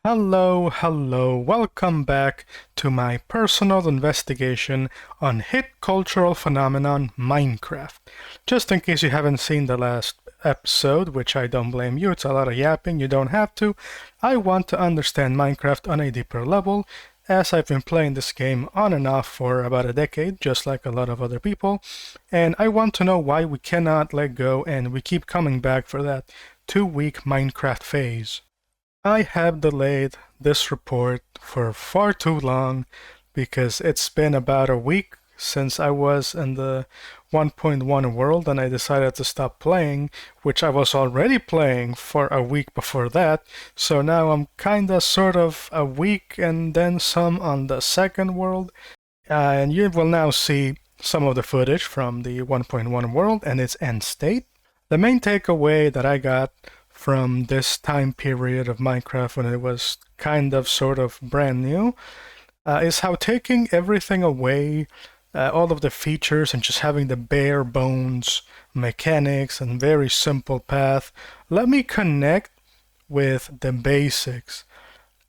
Hello, welcome back to my personal investigation on hit cultural phenomenon Minecraft. Just in case you haven't seen the last episode, which I don't blame you, it's a lot of yapping, you don't have to. I want to understand Minecraft on a deeper level, as I've been playing this game on and off for about a decade, just like a lot of other people, and I want to know why we cannot let go and we keep coming back for that 2 week Minecraft phase. I have delayed this report for far too long because it's been about a week since I was in the 1.1 world and I decided to stop playing, which I was already playing for a week before that. So now I'm kinda sort of a week and then some on the second world. And you will now see some of the footage from the 1.1 world and its end state. The main takeaway that I got from this time period of Minecraft when it was kind of sort of brand new is how taking everything away, all of the features, and just having the bare bones mechanics and very simple path let me connect with the basics.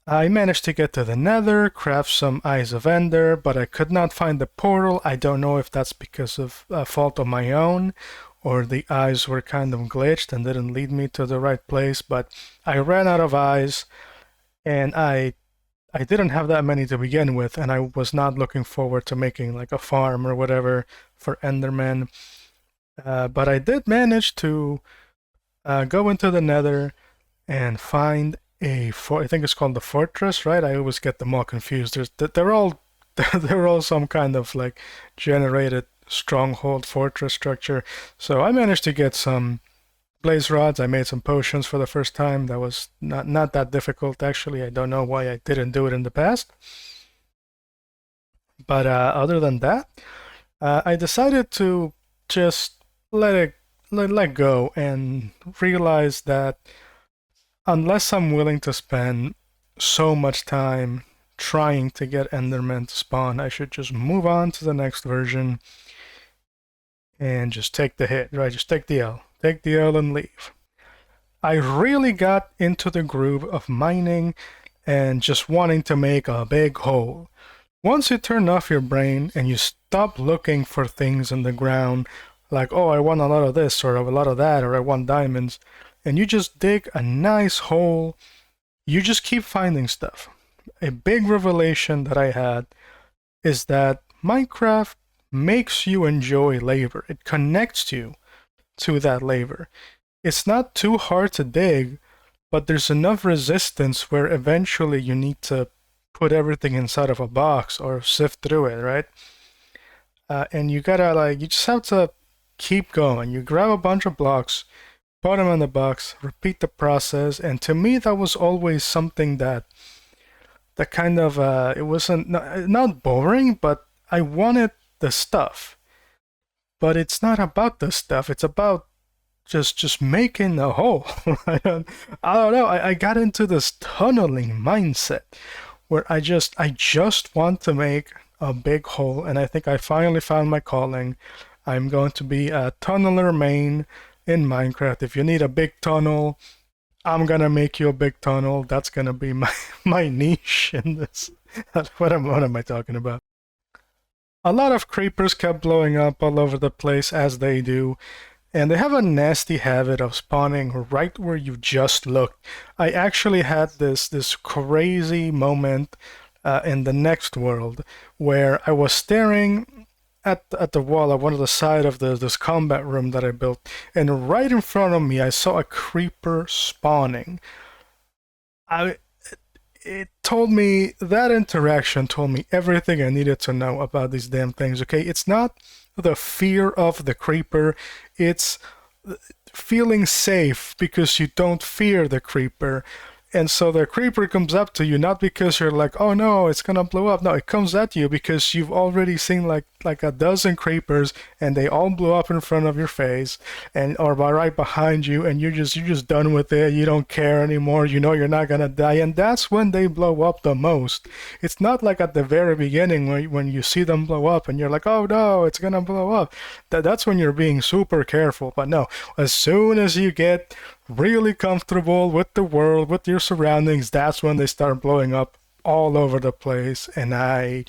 I managed to get to the Nether, craft some Eyes of Ender, but I could not find the portal. I don't know if that's because of a fault of my own or the eyes were kind of glitched and didn't lead me to the right place, but I ran out of eyes and I didn't have that many to begin with, and I was not looking forward to making like a farm or whatever for Enderman. But I did manage to go into the Nether and find I think it's called the fortress, right? I always get them all confused. They're all they're all some kind of like generated stronghold fortress structure. So I managed to get some blaze rods. I made some potions for the first time. That was not that difficult actually. I don't know why I didn't do it in the past. But other than that, I decided to just let go and realize that unless I'm willing to spend so much time trying to get Enderman to spawn, I should just move on to the next version and just take the hit, right? Just take the L. Take the L and leave. I really got into the groove of mining and just wanting to make a big hole. Once you turn off your brain and you stop looking for things in the ground, like, oh, I want a lot of this or a lot of that or I want diamonds, and you just dig a nice hole, you just keep finding stuff. A big revelation that I had is that Minecraft makes you enjoy labor. It connects you to that labor. It's not too hard to dig, but there's enough resistance where eventually you need to put everything inside of a box or sift through it, right? And you gotta you just have to keep going. You grab a bunch of blocks, put them in the box, repeat the process, and to me that was always something that kind of it wasn't not boring, but I wanted the stuff. But it's not about the stuff. It's about just making a hole. I don't know. I got into this tunneling mindset where I just want to make a big hole, and I think I finally found my calling. I'm going to be a tunneler main in Minecraft. If you need a big tunnel, I'm gonna make you a big tunnel. That's gonna be my niche in this. What am I talking about? A lot of creepers kept blowing up all over the place as they do, and they have a nasty habit of spawning right where you just looked. I actually had this crazy moment in the next world where I was staring at the wall at one of the side of this combat room that I built, and right in front of me I saw a creeper spawning. That interaction told me everything I needed to know about these damn things, okay? It's not the fear of the creeper, it's feeling safe because you don't fear the creeper. And so the creeper comes up to you not because you're like, oh no, it's gonna blow up. No, it comes at you because you've already seen like like a dozen creepers and they all blew up in front of your face and or right behind you, and you're just done with it. You don't care anymore. You know you're not gonna die, and that's when they blow up the most. It's not like at the very beginning when you see them blow up and you're like, oh no, it's gonna blow up. That's when you're being super careful. But no, as soon as you get really comfortable with the world, with your surroundings, that's when they start blowing up all over the place, and they're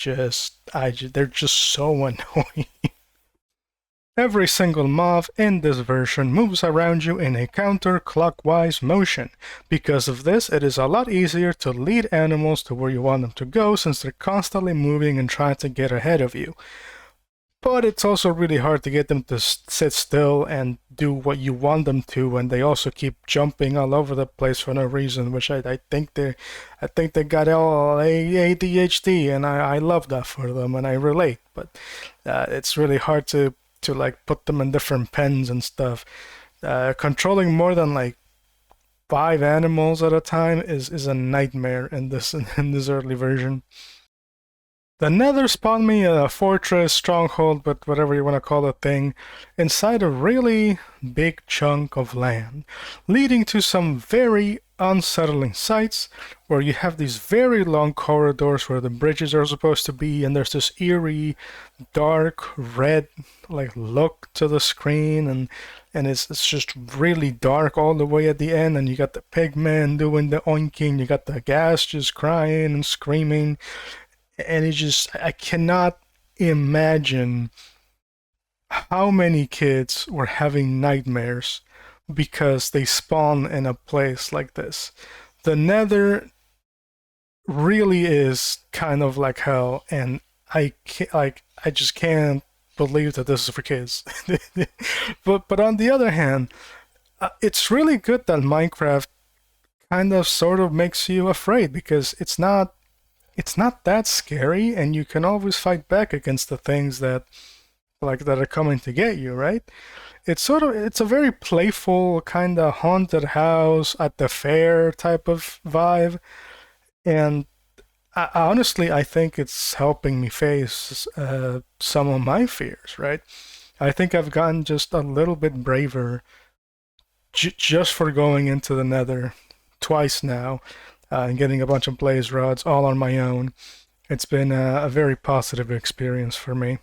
just so annoying. Every single mob in this version moves around you in a counterclockwise motion. Because of this, it is a lot easier to lead animals to where you want them to go, since they're constantly moving and trying to get ahead of you. But it's also really hard to get them to sit still and do what you want them to, and they also keep jumping all over the place for no reason, which I think they got all ADHD, and I love that for them, and I relate. But it's really hard to like put them in different pens and stuff. Controlling more than like 5 animals at a time is a nightmare in this in this early version. The Nether spawned me a fortress, stronghold, but whatever you want to call the thing, inside a really big chunk of land, leading to some very unsettling sights where you have these very long corridors where the bridges are supposed to be, and there's this eerie, dark red like look to the screen, and it's just really dark all the way at the end, and you got the pigmen doing the oinking, you got the ghast just crying and screaming, and I cannot imagine how many kids were having nightmares because they spawn in a place like this. The Nether really is kind of like hell, and I just can't believe that this is for kids. But on the other hand, it's really good that Minecraft kind of sort of makes you afraid, because it's not that scary, and you can always fight back against the things that are coming to get you, right? It's a very playful kind of haunted house at the fair type of vibe, and honestly, I think it's helping me face some of my fears, right? I think I've gotten just a little bit braver just for going into the Nether twice now, and getting a bunch of blaze rods all on my own. It's been a very positive experience for me.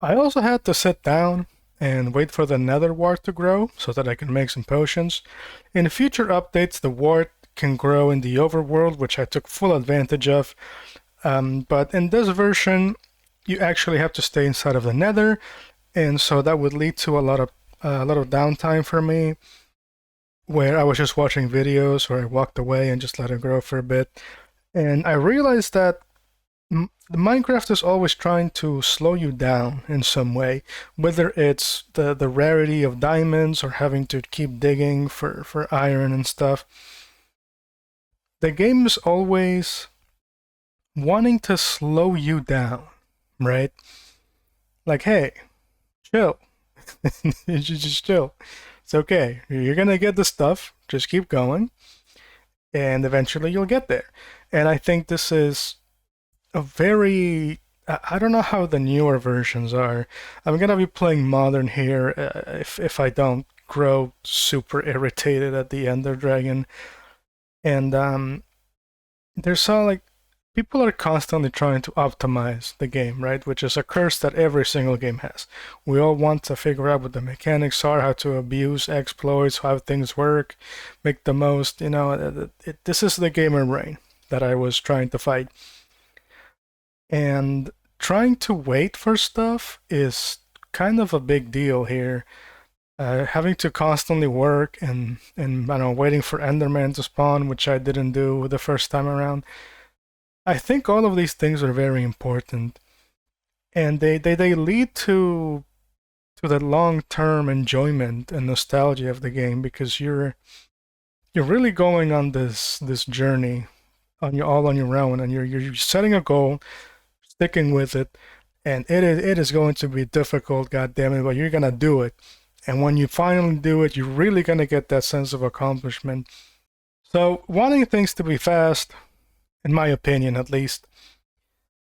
I also had to sit down and wait for the nether wart to grow so that I can make some potions. In future updates, the wart can grow in the overworld, which I took full advantage of. But in this version, you actually have to stay inside of the nether, and so that would lead to a lot of downtime for me, where I was just watching videos or I walked away and just let it grow for a bit. And I realized that the Minecraft is always trying to slow you down in some way, whether it's the rarity of diamonds or having to keep digging for iron and stuff. The game is always wanting to slow you down, right? Like, hey, chill. Just chill. It's okay. You're gonna get the stuff. Just keep going, and eventually you'll get there. And I think this is a very I don't know how the newer versions are. I'm gonna be playing modern here if I don't grow super irritated at the Ender Dragon. And there's all like people are constantly trying to optimize the game, right? Which is a curse that every single game has. We all want to figure out what the mechanics are, how to abuse exploits, how things work, make the most. This is the gamer brain that I was trying to fight. And trying to wait for stuff is kind of a big deal here. Having to constantly work and I don't know, waiting for Enderman to spawn, which I didn't do the first time around. I think all of these things are very important, and they lead to the long-term enjoyment and nostalgia of the game, because you're really going on this journey all on your own, and you're setting a goal, sticking with it, and it is going to be difficult, god damn it, but you're gonna do it. And when you finally do it, you're really gonna get that sense of accomplishment. So wanting things to be fast, in my opinion at least,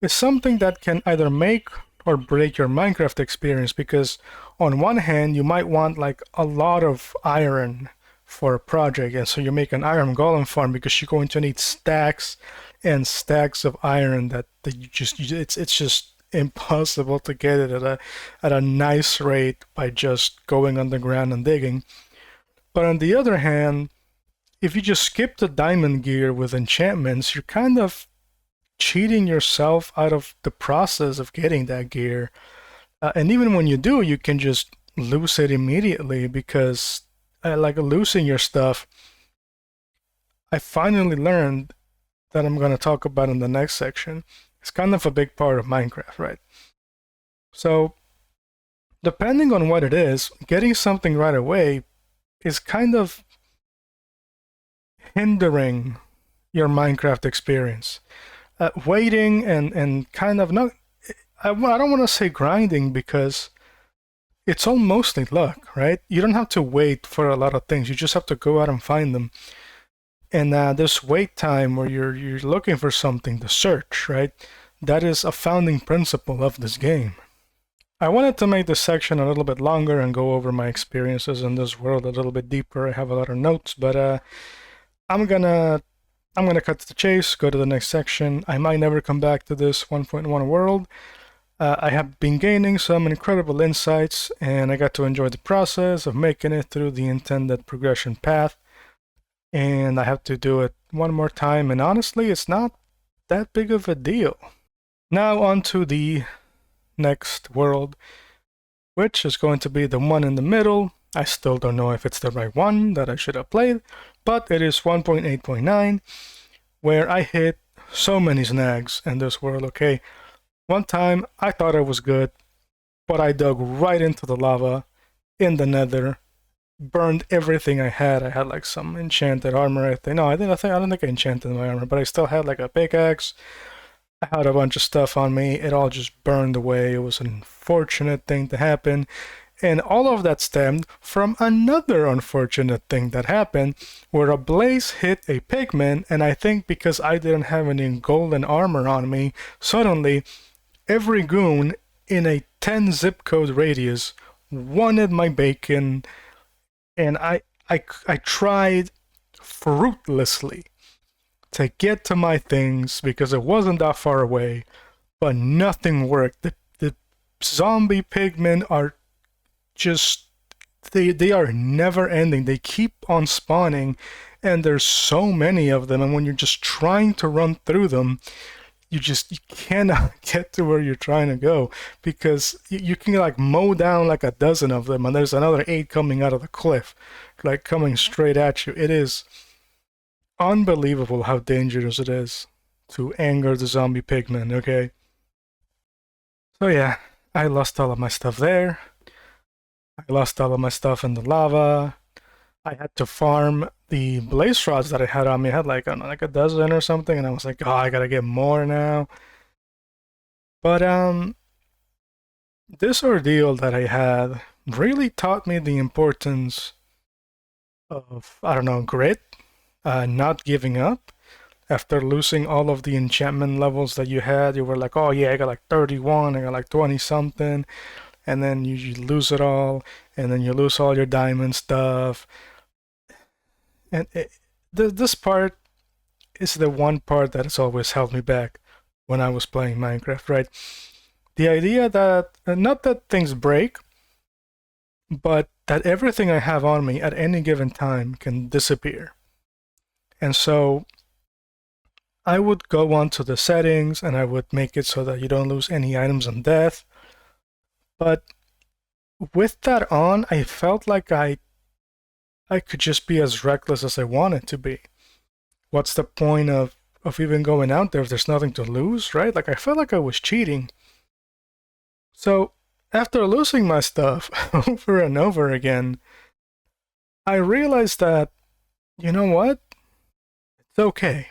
is something that can either make or break your Minecraft experience, because on one hand you might want like a lot of iron for a project, and so you make an iron golem farm because you're going to need stacks and stacks of iron that it's just impossible to get it at a nice rate by just going underground and digging. But on the other hand, if you just skip the diamond gear with enchantments, you're kind of cheating yourself out of the process of getting that gear. And even when you do, you can just lose it immediately because, like losing your stuff, I finally learned that I'm going to talk about in the next section. It's kind of a big part of Minecraft, right? So, depending on what it is, getting something right away is kind of hindering your Minecraft experience. Waiting and kind of not, I don't want to say grinding because it's all mostly luck, right? You don't have to wait for a lot of things. You just have to go out and find them. And this wait time where you're looking for something, the search, right? That is a founding principle of this game. I wanted to make this section a little bit longer and go over my experiences in this world a little bit deeper. I have a lot of notes, but I'm gonna cut to the chase, go to the next section. I might never come back to this 1.1 world. I have been gaining some incredible insights, and I got to enjoy the process of making it through the intended progression path. And I have to do it one more time, and honestly, it's not that big of a deal. Now on to the next world, which is going to be the one in the middle. I still don't know if it's the right one that I should have played, but it is 1.8.9, where I hit so many snags in this world, okay? One time, I thought I was good, but I dug right into the lava in the nether, burned everything I had. I had like some enchanted armor, I think. No, I don't think I enchanted my armor, but I still had like a pickaxe. I had a bunch of stuff on me. It all just burned away. It was an unfortunate thing to happen. And all of that stemmed from another unfortunate thing that happened, where a blaze hit a pigman, and I think because I didn't have any golden armor on me, suddenly every goon in a 10 zip code radius wanted my bacon, and I tried fruitlessly to get to my things because it wasn't that far away, but nothing worked. The zombie pigmen are just, they are never ending. They keep on spawning, and there's so many of them, and when you're just trying to run through them, you cannot get to where you're trying to go, because you can like mow down like a dozen of them, and there's another 8 coming out of the cliff, like coming straight at you. It is unbelievable how dangerous it is to anger the zombie pigmen, okay? So yeah, I lost all of my stuff there. I lost all of my stuff in the lava. I had to farm the blaze rods that I had on me. I had like, I don't know, like a dozen or something, and I was like, oh, I gotta get more now. But this ordeal that I had really taught me the importance of, I don't know, grit, not giving up. After losing all of the enchantment levels that you had, you were like, oh yeah, I got like 31, I got like 20 something, and then you lose it all, and then you lose all your diamond stuff. And this part is the one part that has always held me back when I was playing Minecraft, right? The idea that, not that things break, but that everything I have on me at any given time can disappear. And so I would go on to the settings and I would make it so that you don't lose any items on death. But with that on, I felt like I could just be as reckless as I wanted to be. What's the point of even going out there if there's nothing to lose, right? Like I felt like I was cheating. So after losing my stuff over and over again, I realized that, you know what? It's okay.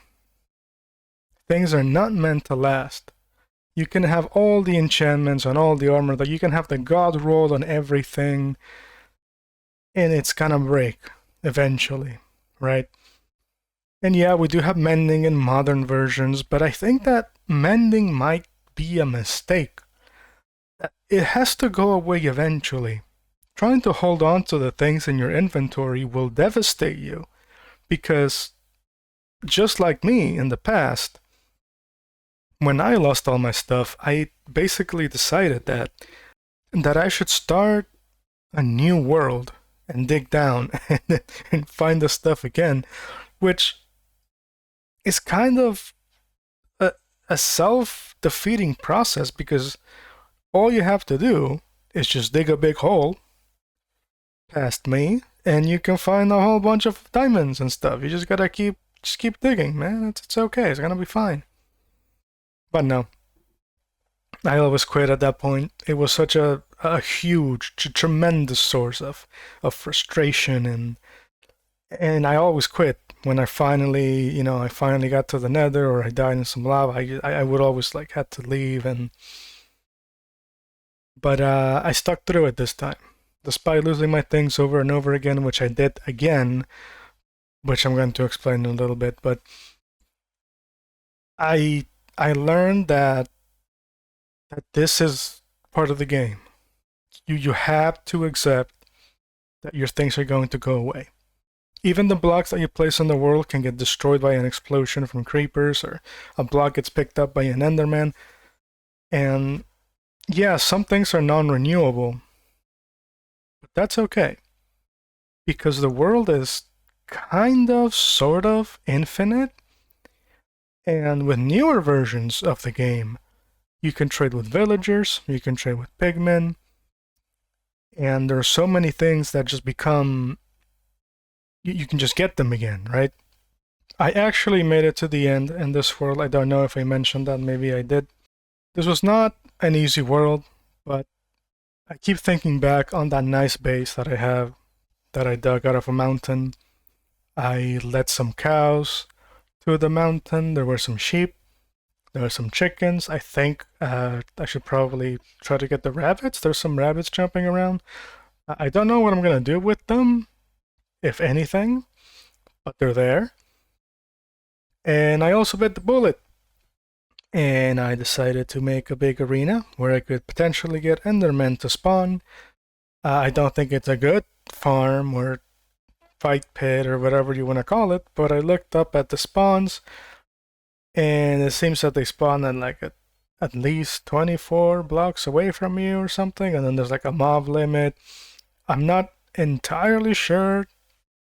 Things are not meant to last. You can have all the enchantments and all the armor, that you can have the god roll on everything, and it's gonna break eventually, right? And yeah, we do have mending in modern versions, but I think that mending might be a mistake. it has to go away eventually. Trying to hold on to the things in your inventory will devastate you because, just like me in the past, when I lost all my stuff, I basically decided that I should start a new world and dig down and find the stuff again, which is kind of a self-defeating process because all you have to do is just dig a big hole past me and you can find a whole bunch of diamonds and stuff. You just gotta keep digging, man. It's okay. It's gonna be fine. But no, I always quit at that point. It was such a huge, tremendous source of frustration and I always quit when I finally, I finally got to the Nether or I died in some lava. I would always like had to leave but I stuck through it this time, despite losing my things over and over again, which I did again, which I'm going to explain in a little bit. But I learned that this is part of the game. You have to accept that your things are going to go away. Even the blocks that you place in the world can get destroyed by an explosion from creepers, or a block gets picked up by an enderman. And yeah, some things are non-renewable, but that's okay. Because the world is kind of, sort of, infinite. And with newer versions of the game, you can trade with villagers, you can trade with pigmen, and there are so many things that just become... You can just get them again, right? I actually made it to the end in this world. I don't know if I mentioned that, maybe I did. This was not an easy world, but I keep thinking back on that nice base that I have, that I dug out of a mountain. I led some cows to the mountain. There were some sheep. There were some chickens. I think I should probably try to get the rabbits. There's some rabbits jumping around. I don't know what I'm going to do with them, if anything, but they're there. And I also bit the bullet. And I decided to make a big arena where I could potentially get endermen to spawn. I don't think it's a good farm or fight pit or whatever you want to call it, but I looked up at the spawns and it seems that they spawn at least 24 blocks away from you or something, and then there's like a mob limit. I'm not entirely sure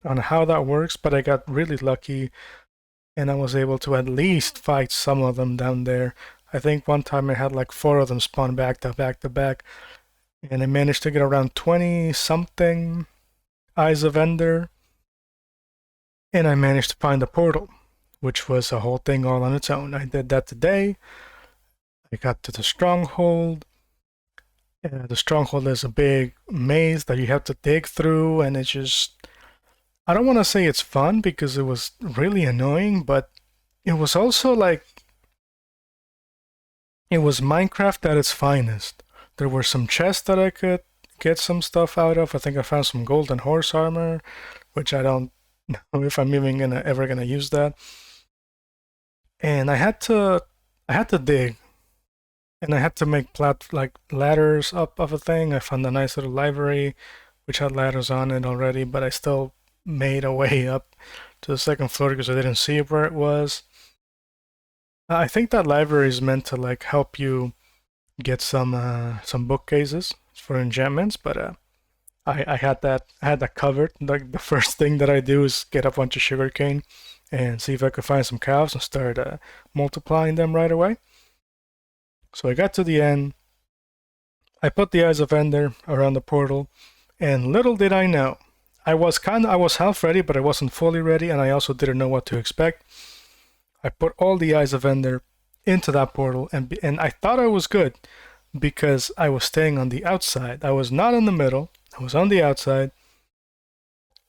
on how that works, but I got really lucky and I was able to at least fight some of them down there. I think one time I had like 4 of them spawn back to back to back, and I managed to get around 20 something Eyes of Ender, and I managed to find a portal, which was a whole thing all on its own. I did that today. I got to the stronghold. The stronghold is a big maze that you have to dig through, and it's just... I don't want to say it's fun because it was really annoying, but it was also like... It was Minecraft at its finest. There were some chests that I could get some stuff out of. I think I found some golden horse armor, which I don't know if I'm even ever gonna use that. And I had to dig, and I had to make ladders up of a thing. I found a nice little library which had ladders on it already, but I still made a way up to the second floor because I didn't see where it was. I think that library is meant to like help you get some bookcases for enchantments, but I had that covered. Like the first thing that I do is get a bunch of sugarcane and see if I could find some cows and start multiplying them right away. So I got to the end. I put the Eyes of Ender around the portal, and little did I know, I was half ready, but I wasn't fully ready, and I also didn't know what to expect. I put all the Eyes of Ender into that portal, and I thought I was good because I was staying on the outside. I was not in the middle. I was on the outside.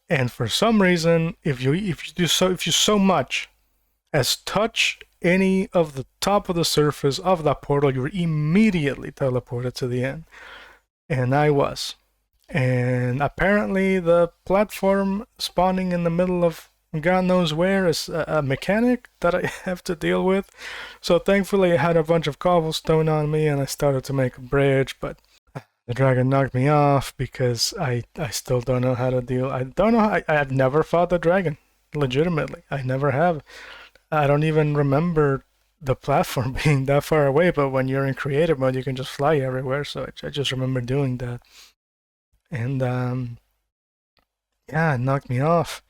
And for some reason, if you so much as touch any of the top of the surface of that portal, you're immediately teleported to the end. And I was. And apparently the platform spawning in the middle of God knows where is a mechanic that I have to deal with. So thankfully I had a bunch of cobblestone on me and I started to make a bridge, but The dragon knocked me off because I still don't know how to deal. I don't know. I've never fought the dragon. Legitimately, I never have. I don't even remember the platform being that far away, but when you're in creative mode, you can just fly everywhere. So I just remember doing that. And yeah, it knocked me off.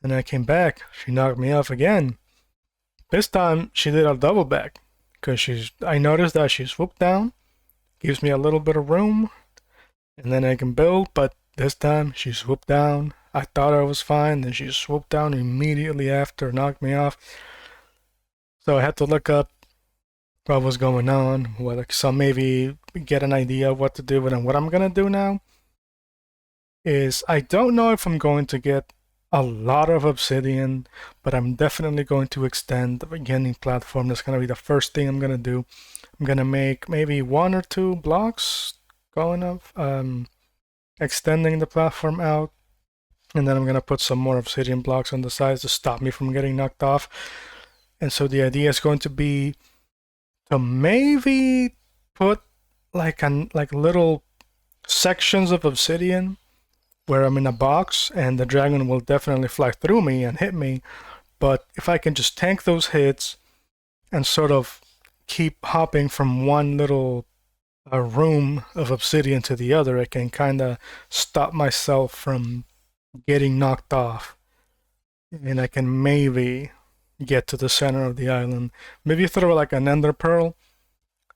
And I came back. She knocked me off again. This time she did a double back because I noticed that she swooped down, gives me a little bit of room, and then I can build. But this time she swooped down. I thought I was fine, then she swooped down immediately after, knocked me off. So I had to look up what was going on, so maybe get an idea of what to do. And what I'm gonna do now is I don't know if I'm going to get a lot of obsidian, but I'm definitely going to extend the beginning platform. That's gonna be the first thing I'm gonna do. I'm gonna make maybe 1 or 2 blocks going up, extending the platform out, and then I'm gonna put some more obsidian blocks on the sides to stop me from getting knocked off. And so the idea is going to be to maybe put like little sections of obsidian where I'm in a box, and the dragon will definitely fly through me and hit me. But if I can just tank those hits and sort of keep hopping from one little room of obsidian to the other, I can kind of stop myself from getting knocked off. And I can maybe get to the center of the island. Maybe throw like an ender pearl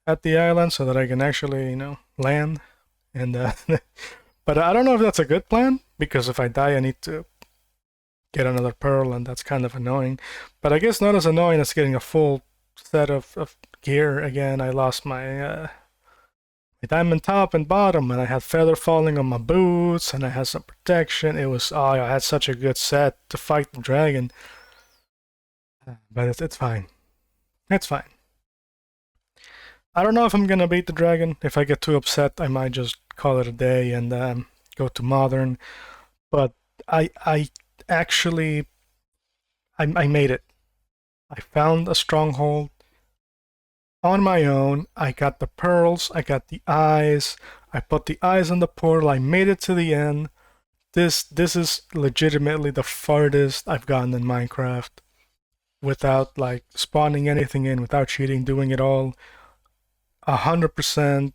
at the island so that I can actually, land. And but I don't know if that's a good plan, because if I die, I need to get another pearl, and that's kind of annoying. But I guess not as annoying as getting a full set of gear again. I lost my diamond top and bottom, and I had feather falling on my boots, and I had some protection. I had such a good set to fight the dragon. But it's fine. It's fine. I don't know if I'm gonna beat the dragon. If I get too upset, I might just call it a day and go to modern. But I actually I made it. I found a stronghold on my own. I got the pearls. I got the eyes. I put the eyes on the portal. I made it to the end. This is legitimately the farthest I've gotten in Minecraft without like spawning anything in, without cheating, doing it all 100%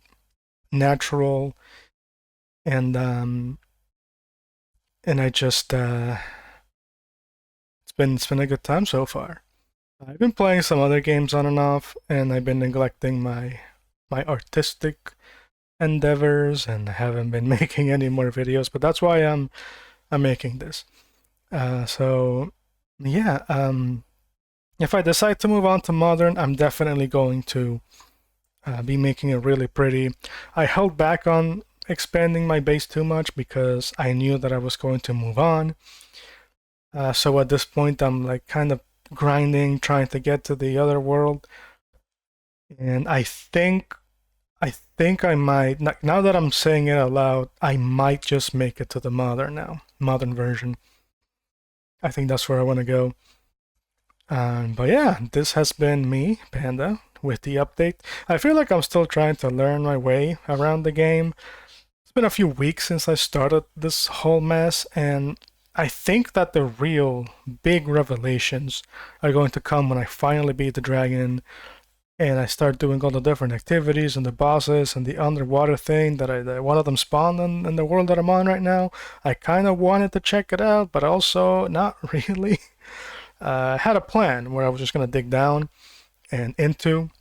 natural, and I just it's been a good time so far. I've been playing some other games on and off, and I've been neglecting my artistic endeavors, and I haven't been making any more videos. But that's why I'm making this. So yeah, if I decide to move on to modern, I'm definitely going to be making it really pretty. I held back on expanding my base too much because I knew that I was going to move on. So at this point, I'm like kind of grinding, trying to get to the other world. And I think I might, now that I'm saying it out loud, I might just make it to the modern version. I think that's where I want to go. But yeah, this has been me, Panda, with the update. I feel like I'm still trying to learn my way around the game. It's been a few weeks since I started this whole mess, and I think that the real big revelations are going to come when I finally beat the dragon and I start doing all the different activities and the bosses and the underwater thing that one of them spawned in the world that I'm on right now. I kind of wanted to check it out, but also not really. I had a plan where I was just going to dig down and into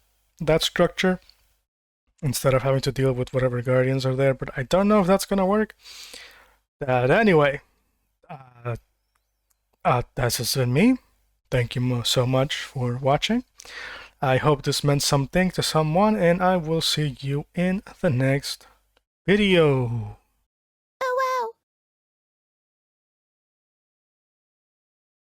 that structure instead of having to deal with whatever guardians are there, but I don't know if that's going to work. Anyway, that's just been me. Thank you so much for watching. I hope this meant something to someone, and I will see you in the next video.